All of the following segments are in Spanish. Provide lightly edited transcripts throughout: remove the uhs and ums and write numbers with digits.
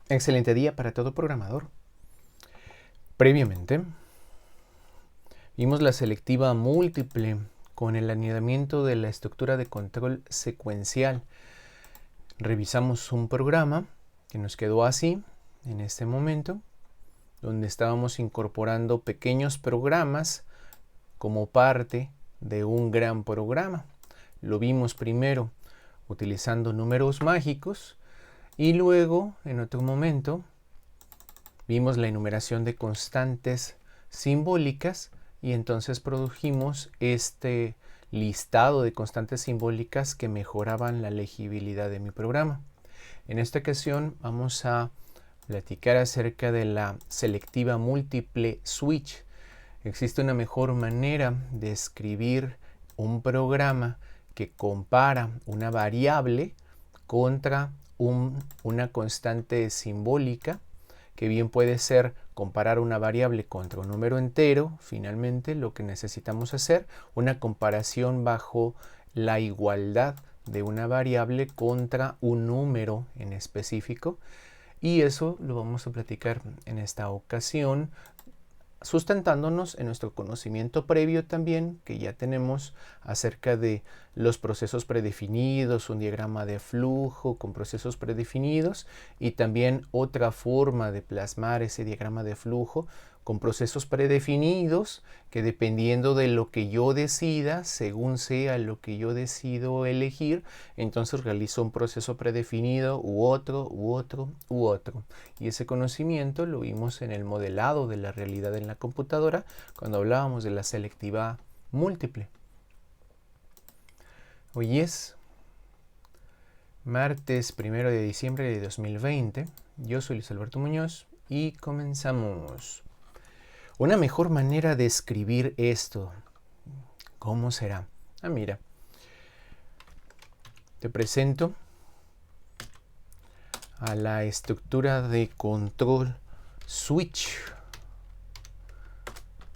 Excelente día para todo programador. Previamente, vimos la selectiva múltiple con el anidamiento de la estructura de control secuencial. Revisamos un programa que nos quedó así en este momento, donde estábamos incorporando pequeños programas como parte de un gran programa. Lo vimos primero utilizando números mágicos y luego, en otro momento, vimos la enumeración de constantes simbólicas y entonces produjimos este listado de constantes simbólicas que mejoraban la legibilidad de mi programa. En esta ocasión vamos a platicar acerca de la selectiva múltiple switch. Existe una mejor manera de escribir un programa que compara una variable contra una constante simbólica, que bien puede ser comparar una variable contra un número entero. Finalmente, lo que necesitamos hacer, una comparación bajo la igualdad de una variable contra un número en específico. Y eso lo vamos a platicar en esta ocasión, sustentándonos en nuestro conocimiento previo también que ya tenemos acerca de los procesos predefinidos, un diagrama de flujo con procesos predefinidos y también otra forma de plasmar ese diagrama de flujo con procesos predefinidos que, dependiendo de lo que yo decida, según sea lo que yo decido elegir, entonces realizo un proceso predefinido u otro. Y ese conocimiento lo vimos en el modelado de la realidad en la computadora cuando hablábamos de la selectiva múltiple. Hoy es martes 1 de diciembre de 2020. Yo soy Luis Alberto Muñoz y comenzamos. Una mejor manera de escribir esto, ¿cómo será? Mira, te presento a la estructura de control switch.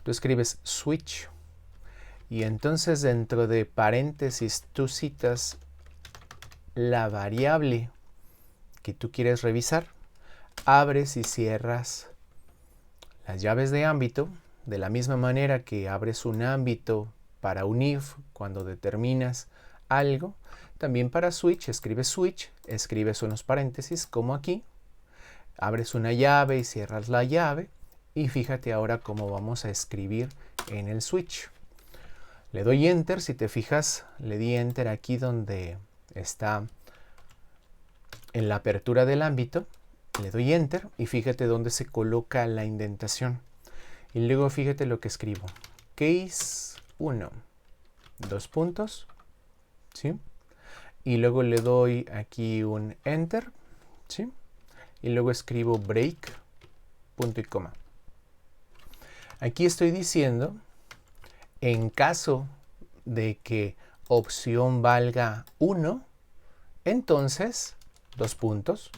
Tú escribes switch y entonces dentro de paréntesis tú citas la variable que tú quieres revisar, abres y cierras las llaves de ámbito de la misma manera que abres un ámbito para un if cuando determinas algo. También para switch, escribes unos paréntesis como aquí, abres una llave y cierras la llave y fíjate ahora cómo vamos a escribir en el switch. Le doy enter, si te fijas le di enter aquí donde está en la apertura del ámbito. Le doy enter y fíjate dónde se coloca la indentación. Y luego fíjate lo que escribo. Case 1, dos puntos, ¿sí? Y luego le doy aquí un enter, ¿sí? Y luego escribo break, punto y coma. Aquí estoy diciendo, en caso de que opción valga 1, entonces, dos puntos,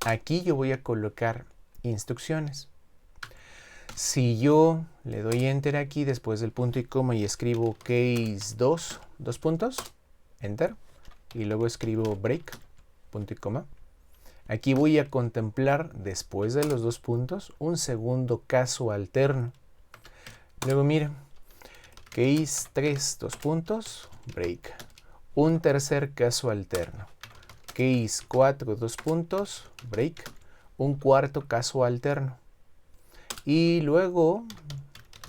aquí yo voy a colocar instrucciones. Si yo le doy enter aquí después del punto y coma y escribo case 2, dos puntos, enter, y luego escribo break, punto y coma, aquí voy a contemplar después de los dos puntos un segundo caso alterno. Luego mira, case 3, dos puntos, break, un tercer caso alterno. Case 4, dos puntos, break, un cuarto caso alterno. Y luego,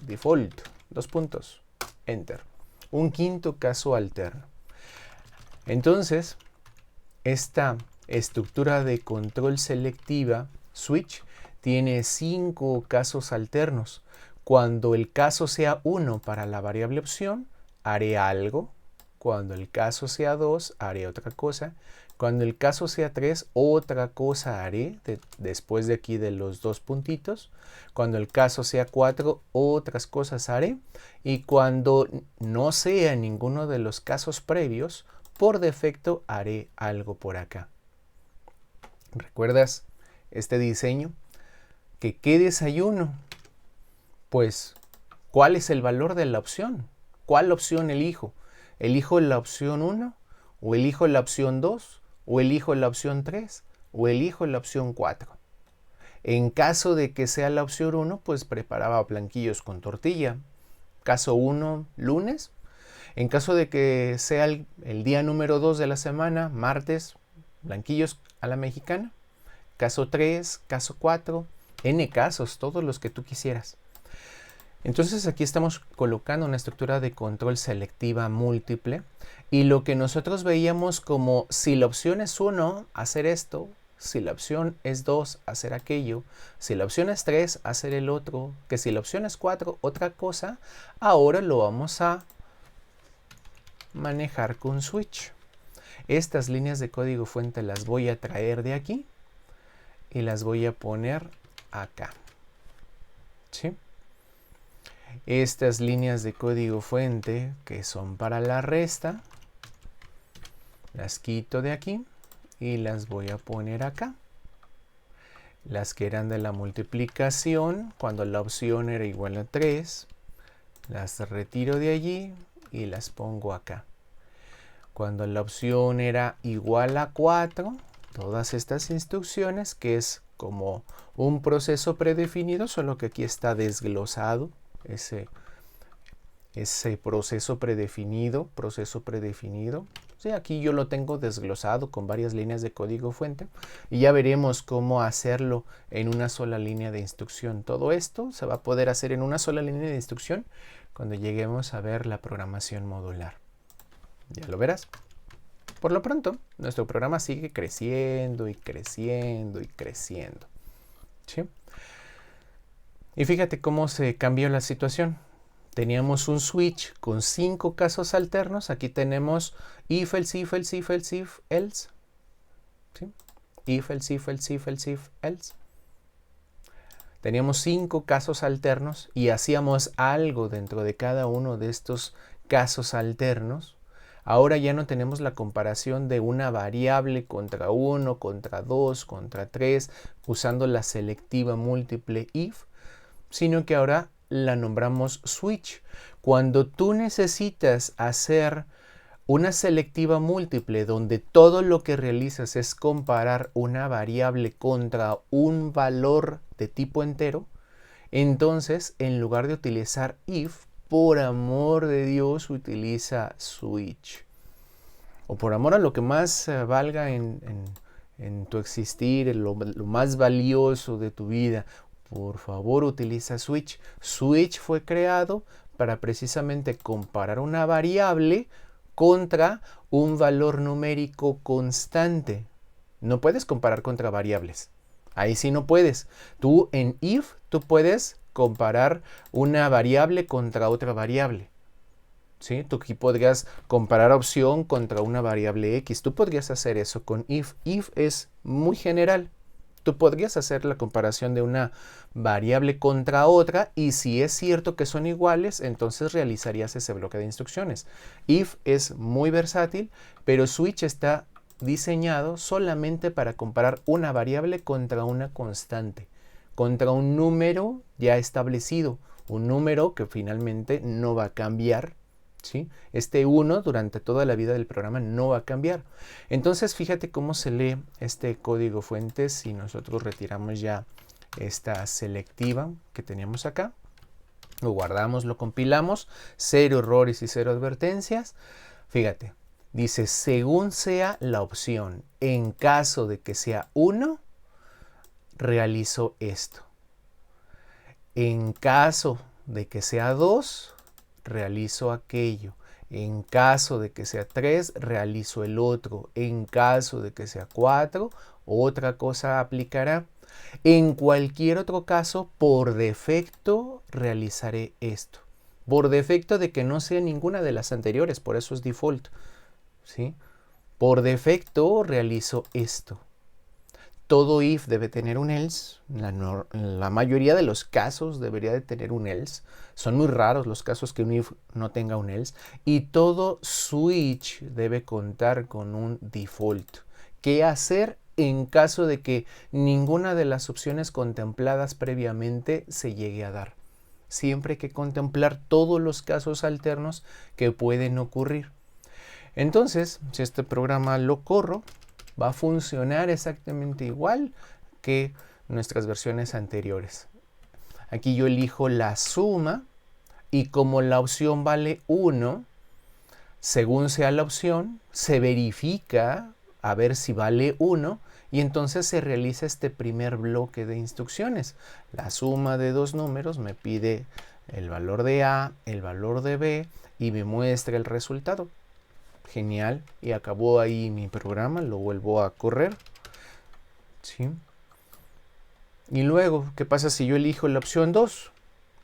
default, dos puntos, enter, un quinto caso alterno. Entonces, esta estructura de control selectiva, switch, tiene 5 casos alternos. Cuando el caso sea 1 para la variable opción, haré algo. Cuando el caso sea 2, haré otra cosa. Cuando el caso sea 3, otra cosa haré después de aquí de los dos puntitos. Cuando el caso sea 4, otras cosas haré. Y cuando no sea ninguno de los casos previos, por defecto haré algo por acá. ¿Recuerdas este diseño? ¿Qué desayuno? Pues, ¿cuál es el valor de la opción? ¿Cuál opción elijo? ¿Elijo la opción 1? ¿O elijo la opción 2? ¿O elijo la opción 3? ¿O elijo la opción 4? En caso de que sea la opción 1, pues preparaba blanquillos con tortilla. Caso 1, lunes. En caso de que sea el día número 2 de la semana, martes, blanquillos a la mexicana. Caso 3, caso 4, N casos, todos los que tú quisieras. Entonces aquí estamos colocando una estructura de control selectiva múltiple y lo que nosotros veíamos como si la opción es 1, hacer esto, si la opción es 2, hacer aquello, si la opción es 3, hacer el otro, que si la opción es 4, otra cosa, ahora lo vamos a manejar con switch. Estas líneas de código fuente las voy a traer de aquí y las voy a poner acá. ¿Sí? Estas líneas de código fuente que son para la resta, las quito de aquí y las voy a poner acá. Las que eran de la multiplicación, cuando la opción era igual a 3, las retiro de allí y las pongo acá. Cuando la opción era igual a 4, todas estas instrucciones, que es como un proceso predefinido, solo que aquí está desglosado ese proceso predefinido. Sí, aquí yo lo tengo desglosado con varias líneas de código fuente y ya veremos cómo hacerlo en una sola línea de instrucción. Todo esto se va a poder hacer en una sola línea de instrucción cuando lleguemos a ver la programación modular. Ya lo verás. Por lo pronto, nuestro programa sigue creciendo y creciendo y creciendo. ¿Sí? Y fíjate cómo se cambió la situación. Teníamos un switch con 5 casos alternos. Aquí tenemos if, else, if, else, if, else, if, else. ¿Sí? If, else, if, else, if, else, if, else. Teníamos 5 casos alternos y hacíamos algo dentro de cada uno de estos casos alternos. Ahora ya no tenemos la comparación de una variable contra 1, contra 2, contra 3, usando la selectiva múltiple if, sino que ahora la nombramos switch. Cuando tú necesitas hacer una selectiva múltiple donde todo lo que realizas es comparar una variable contra un valor de tipo entero, entonces en lugar de utilizar if, por amor de Dios, utiliza switch. O por amor a lo que más valga en tu existir, lo más valioso de tu vida, por favor utiliza switch. Switch fue creado para precisamente comparar una variable contra un valor numérico constante. No puedes comparar contra variables. Ahí sí no puedes. Tú en if, tú puedes comparar una variable contra otra variable. ¿Sí? Tú aquí podrías comparar opción contra una variable X. Tú podrías hacer eso con if. If es muy general. Tú podrías hacer la comparación de una variable contra otra y si es cierto que son iguales, entonces realizarías ese bloque de instrucciones. If es muy versátil, pero switch está diseñado solamente para comparar una variable contra una constante, contra un número ya establecido, un número que finalmente no va a cambiar. ¿Sí? Este 1 durante toda la vida del programa no va a cambiar. Entonces fíjate cómo se lee este código fuente si nosotros retiramos ya esta selectiva que teníamos acá. Lo guardamos, lo compilamos, 0 errores y 0 advertencias. Fíjate, dice según sea la opción, en caso de que sea 1, realizo esto. En caso de que sea 2, realizo aquello. En caso de que sea 3, realizo el otro. En caso de que sea 4, otra cosa aplicará. En cualquier otro caso, por defecto, realizaré esto. Por defecto de que no sea ninguna de las anteriores, por eso es default. ¿Sí? Por defecto, realizo esto. Todo if debe tener un else. La mayoría de los casos debería de tener un else. Son muy raros los casos que un if no tenga un else. Y todo switch debe contar con un default. ¿Qué hacer en caso de que ninguna de las opciones contempladas previamente se llegue a dar? Siempre hay que contemplar todos los casos alternos que pueden ocurrir. Entonces, si este programa lo corro, va a funcionar exactamente igual que nuestras versiones anteriores. Aquí yo elijo la suma y como la opción vale 1, según sea la opción, se verifica a ver si vale 1 y entonces se realiza este primer bloque de instrucciones. La suma de dos números me pide el valor de A, el valor de B y me muestra el resultado. Genial, y acabó ahí mi programa, lo vuelvo a correr. ¿Sí? Y luego, ¿qué pasa si yo elijo la opción 2?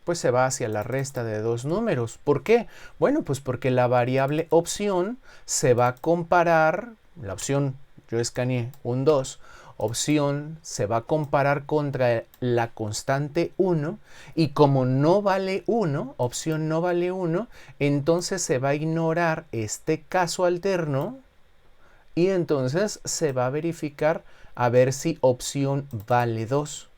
Pues se va hacia la resta de dos números. ¿Por qué? Bueno, pues porque la variable opción se va a comparar, la opción, yo escaneé un 2, opción se va a comparar contra la constante 1 y como no vale 1, opción no vale 1, entonces se va a ignorar este caso alterno y entonces se va a verificar a ver si opción vale 2.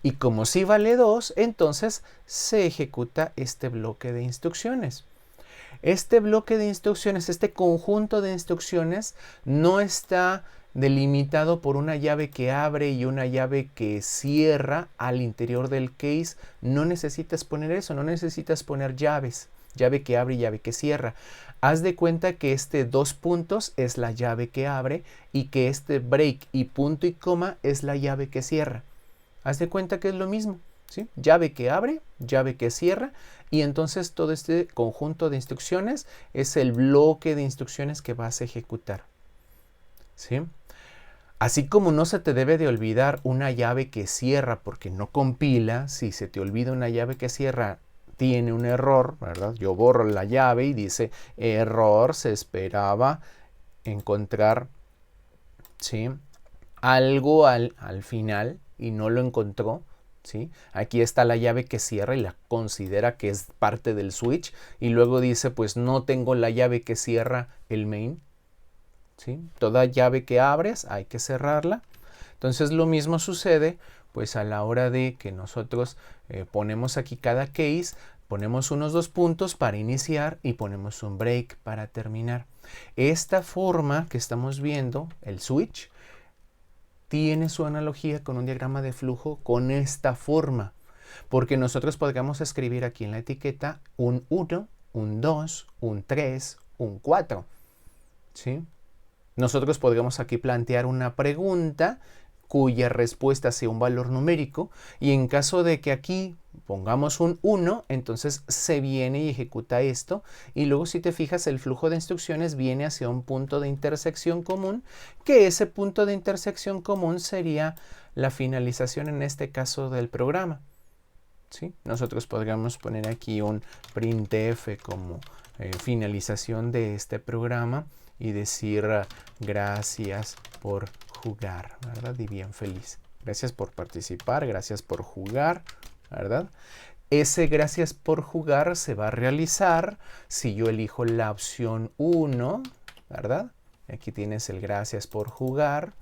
Y como sí vale 2, entonces se ejecuta este bloque de instrucciones. Este bloque de instrucciones, este conjunto de instrucciones, no está delimitado por una llave que abre y una llave que cierra al interior del case. No necesitas poner eso, no necesitas poner llaves, llave que abre y llave que cierra. Haz de cuenta que este 2 puntos es la llave que abre y que este break y punto y coma es la llave que cierra. Haz de cuenta que es lo mismo, ¿sí? Llave que abre, llave que cierra, y entonces todo este conjunto de instrucciones es el bloque de instrucciones que vas a ejecutar, ¿sí? Así como no se te debe de olvidar una llave que cierra porque no compila, si se te olvida una llave que cierra, tiene un error, ¿verdad? Yo borro la llave y dice error, se esperaba encontrar, ¿sí?, algo al final y no lo encontró, ¿sí? Aquí está la llave que cierra y la considera que es parte del switch y luego dice pues no tengo la llave que cierra el main, ¿sí? Toda llave que abres hay que cerrarla. Entonces lo mismo sucede pues a la hora de que nosotros ponemos aquí cada case, ponemos unos 2 puntos para iniciar y ponemos un break para terminar. Esta forma que estamos viendo, el switch, tiene su analogía con un diagrama de flujo con esta forma, porque nosotros podríamos escribir aquí en la etiqueta un 1, un 2, un 3, un 4, ¿sí? Nosotros podríamos aquí plantear una pregunta cuya respuesta sea un valor numérico y en caso de que aquí pongamos un 1, entonces se viene y ejecuta esto y luego si te fijas el flujo de instrucciones viene hacia un punto de intersección común, que ese punto de intersección común sería la finalización en este caso del programa, ¿sí? Nosotros podríamos poner aquí un printf como finalización de este programa y decir gracias por jugar, ¿verdad? Y bien feliz. Gracias por participar, gracias por jugar, ¿verdad? Ese gracias por jugar se va a realizar si yo elijo la opción 1, ¿verdad? Aquí tienes el gracias por jugar,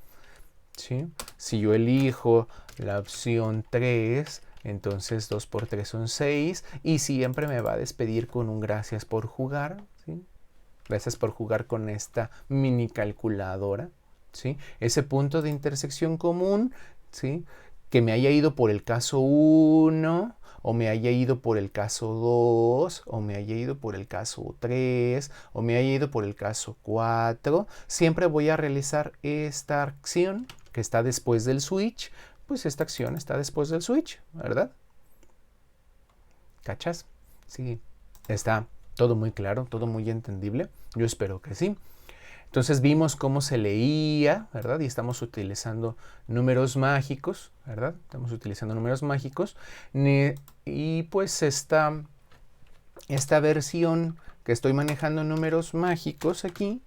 ¿sí? Si yo elijo la opción 3, entonces 2 por 3 son 6 y siempre me va a despedir con un gracias por jugar, ¿sí? Gracias por jugar con esta mini calculadora, ¿sí? Ese punto de intersección común, ¿sí?, que me haya ido por el caso 1, o me haya ido por el caso 2, o me haya ido por el caso 3, o me haya ido por el caso 4, siempre voy a realizar esta acción que está después del switch, pues esta acción está después del switch, ¿verdad? ¿Cachas? Sí, está todo muy claro, todo muy entendible. Yo espero que sí. Entonces vimos cómo se leía, ¿verdad? Y estamos utilizando números mágicos, ¿verdad? Estamos utilizando números mágicos. Y pues esta versión que estoy manejando números mágicos aquí,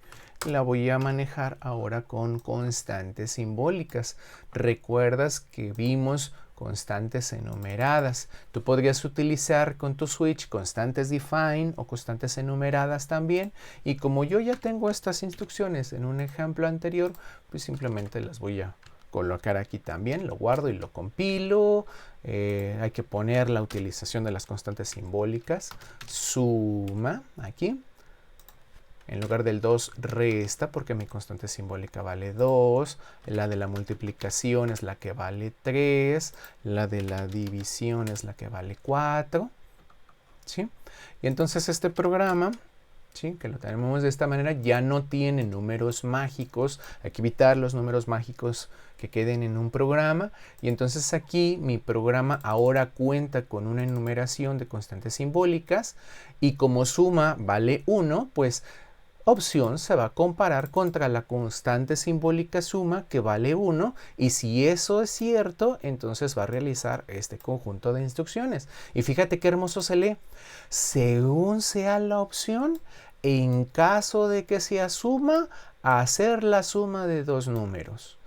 la voy a manejar ahora con constantes simbólicas. ¿Recuerdas que vimos constantes enumeradas? Tú podrías utilizar con tu switch constantes define o constantes enumeradas también. Y como yo ya tengo estas instrucciones en un ejemplo anterior, pues simplemente las voy a colocar aquí también. Lo guardo y lo compilo. Hay que poner la utilización de las constantes simbólicas. Suma aquí. En lugar del 2 resta porque mi constante simbólica vale 2. La de la multiplicación es la que vale 3. La de la división es la que vale 4. ¿Sí? Y entonces este programa, ¿sí?, que lo tenemos de esta manera, ya no tiene números mágicos. Hay que evitar los números mágicos que queden en un programa. Y entonces aquí mi programa ahora cuenta con una enumeración de constantes simbólicas. Y como suma vale 1, pues opción se va a comparar contra la constante simbólica suma que vale 1, y si eso es cierto, entonces va a realizar este conjunto de instrucciones. Y fíjate qué hermoso se lee. Según sea la opción, en caso de que sea suma, hacer la suma de dos números.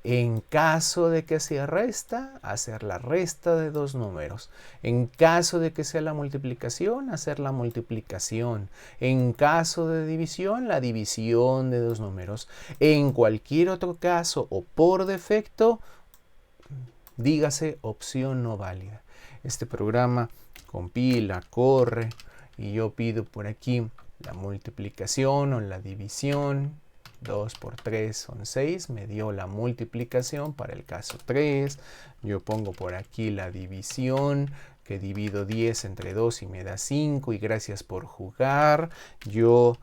En caso de que sea resta, hacer la resta de dos números. En caso de que sea la multiplicación, hacer la multiplicación. En caso de división, la división de dos números. En cualquier otro caso o por defecto, dígase opción no válida. Este programa compila, corre y yo pido por aquí la multiplicación o la división. 2 por 3 son 6, me dio la multiplicación para el caso 3. Yo pongo por aquí la división, que divido 10 entre 2 y me da 5, y gracias por jugar. Yo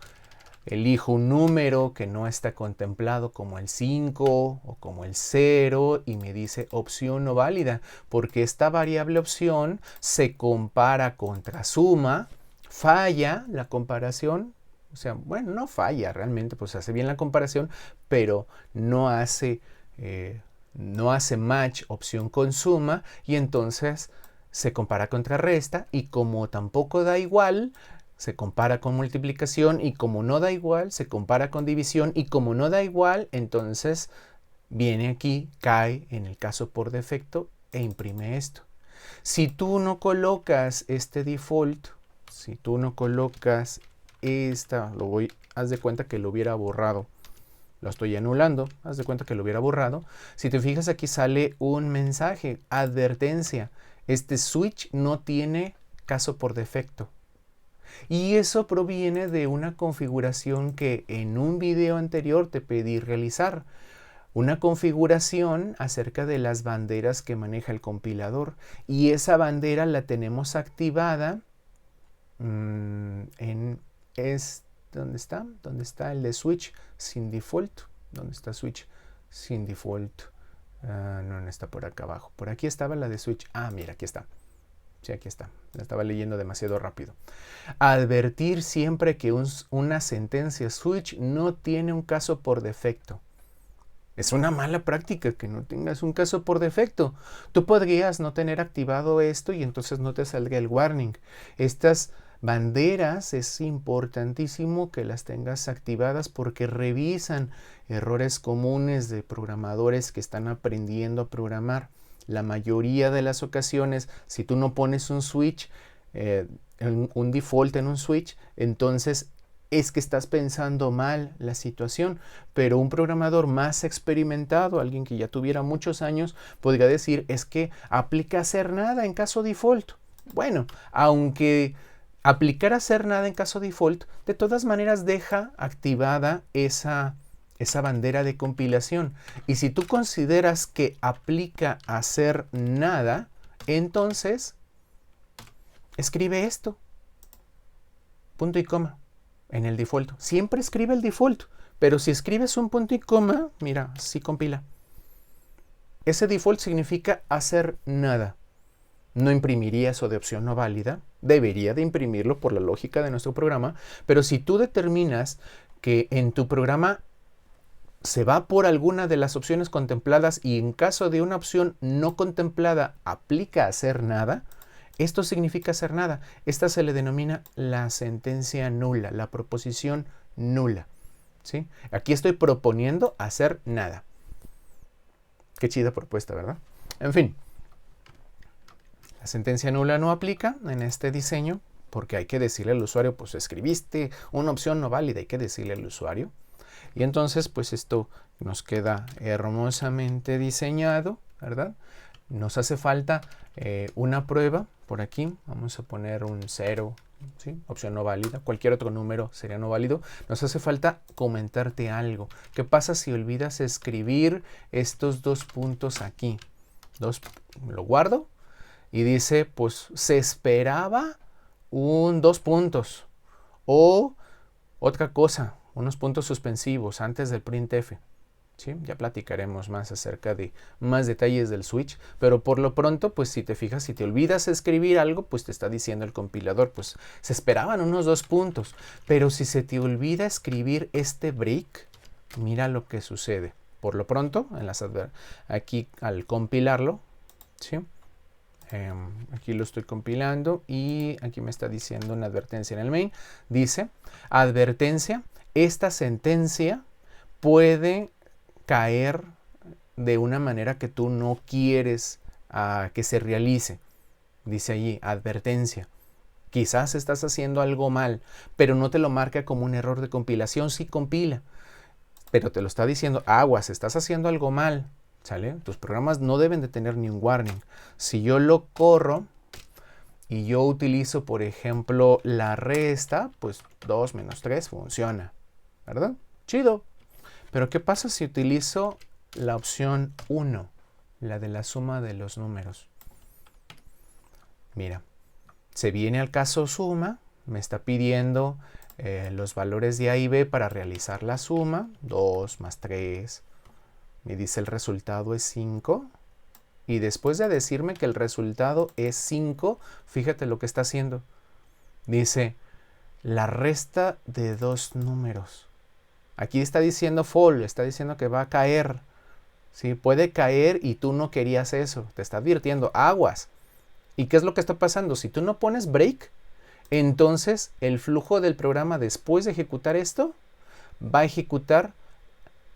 elijo un número que no está contemplado como el 5 o como el 0 y me dice opción no válida, porque esta variable opción se compara contra suma, falla la comparación. O sea, bueno, no falla realmente, pues hace bien la comparación, pero no hace match opción con suma, y entonces se compara contra resta, y como tampoco da igual, se compara con multiplicación, y como no da igual, se compara con división, y como no da igual, entonces viene aquí, cae en el caso por defecto e imprime esto. Si tú no colocas este default, si tú no colocas haz de cuenta que lo hubiera borrado. Lo estoy anulando, haz de cuenta que lo hubiera borrado. Si te fijas, aquí sale un mensaje, advertencia. Este switch no tiene caso por defecto. Y eso proviene de una configuración que en un video anterior te pedí realizar. Una configuración acerca de las banderas que maneja el compilador. Y esa bandera la tenemos activada ¿dónde está? ¿Dónde está el de switch sin default? ¿Dónde está switch sin default? No está por acá abajo. Por aquí estaba la de switch. Mira, aquí está. Sí, aquí está. La estaba leyendo demasiado rápido. Advertir siempre que una sentencia switch no tiene un caso por defecto. Es una mala práctica que no tengas un caso por defecto. Tú podrías no tener activado esto y entonces no te salga el warning. Estas banderas es importantísimo que las tengas activadas porque revisan errores comunes de programadores que están aprendiendo a programar. La mayoría de las ocasiones, si tú no pones un switch, un default en un switch, entonces es que estás pensando mal la situación. Pero un programador más experimentado, alguien que ya tuviera muchos años, podría decir, es que aplica hacer nada en caso default. Bueno, aunque aplicar hacer nada en caso default, de todas maneras deja activada esa bandera de compilación. Y si tú consideras que aplica hacer nada, entonces escribe esto, punto y coma, en el default. Siempre escribe el default, pero si escribes un punto y coma, mira, sí compila. Ese default significa hacer nada. No imprimiría eso de opción no válida. Debería de imprimirlo por la lógica de nuestro programa, pero si tú determinas que en tu programa se va por alguna de las opciones contempladas y en caso de una opción no contemplada aplica hacer nada, esto significa hacer nada. Esta se le denomina la sentencia nula, la proposición nula. ¿Sí? Aquí estoy proponiendo hacer nada. Qué chida propuesta, ¿verdad? En fin. La sentencia nula no aplica en este diseño porque hay que decirle al usuario, pues escribiste una opción no válida, hay que decirle al usuario. Y entonces, pues esto nos queda hermosamente diseñado, ¿verdad? Nos hace falta una prueba por aquí. Vamos a poner un 0 ¿sí? Opción no válida. Cualquier otro número sería no válido. Nos hace falta comentarte algo. ¿Qué pasa si olvidas escribir estos 2 puntos aquí? Lo guardo y dice, pues se esperaba 2 puntos o otra cosa, unos puntos suspensivos antes del printf. ¿Sí? Ya platicaremos más acerca de más detalles del switch, pero por lo pronto, pues si te fijas, si te olvidas escribir algo, pues te está diciendo el compilador, pues se esperaban unos 2 puntos, pero si se te olvida escribir este break, mira lo que sucede. Por lo pronto, aquí al compilarlo, ¿sí? Aquí lo estoy compilando y aquí me está diciendo una advertencia en el main. Dice, advertencia, esta sentencia puede caer de una manera que tú no quieres que se realice. Dice allí, advertencia. Quizás estás haciendo algo mal, pero no te lo marca como un error de compilación. Sí compila, pero te lo está diciendo, aguas, estás haciendo algo mal. ¿Sale? Tus programas no deben de tener ni un warning. Si yo lo corro y yo utilizo, por ejemplo, la resta, pues 2 menos 3 funciona, ¿verdad? Chido. Pero ¿qué pasa si utilizo la opción 1, la de la suma de los números? Mira, se viene al caso suma, me está pidiendo los valores de A y B para realizar la suma, 2 más 3, me dice el resultado es 5, y después de decirme que el resultado es 5, fíjate lo que está haciendo. Dice, la resta de 2 números. Aquí está diciendo fall, está diciendo que va a caer. ¿Sí? Puede caer y tú no querías eso. Te está advirtiendo, aguas. ¿Y qué es lo que está pasando? Si tú no pones break, entonces el flujo del programa después de ejecutar esto, va a ejecutar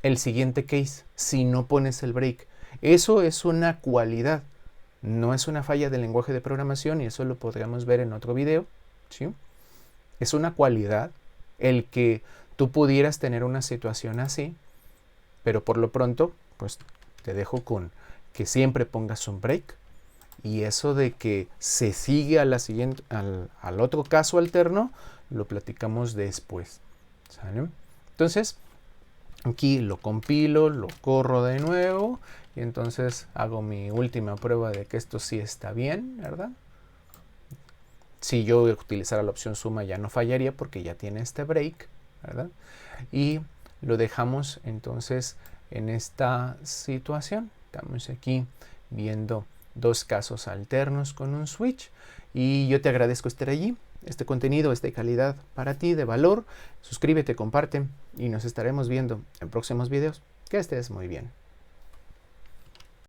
el siguiente case si no pones el break. Eso es una cualidad. No es una falla del lenguaje de programación y eso lo podríamos ver en otro video. ¿Sí? Es una cualidad el que tú pudieras tener una situación así, pero por lo pronto, pues te dejo con que siempre pongas un break y eso de que se sigue a la siguiente, al otro caso alterno, lo platicamos después. ¿Sale? Entonces, aquí lo compilo, lo corro de nuevo y entonces hago mi última prueba de que esto sí está bien, ¿verdad? Si yo utilizara la opción suma ya no fallaría porque ya tiene este break, ¿verdad? Y lo dejamos entonces en esta situación. Estamos aquí viendo 2 casos alternos con un switch y yo te agradezco estar allí. Este contenido es de calidad para ti, de valor. Suscríbete, comparte y nos estaremos viendo en próximos videos. Que estés muy bien.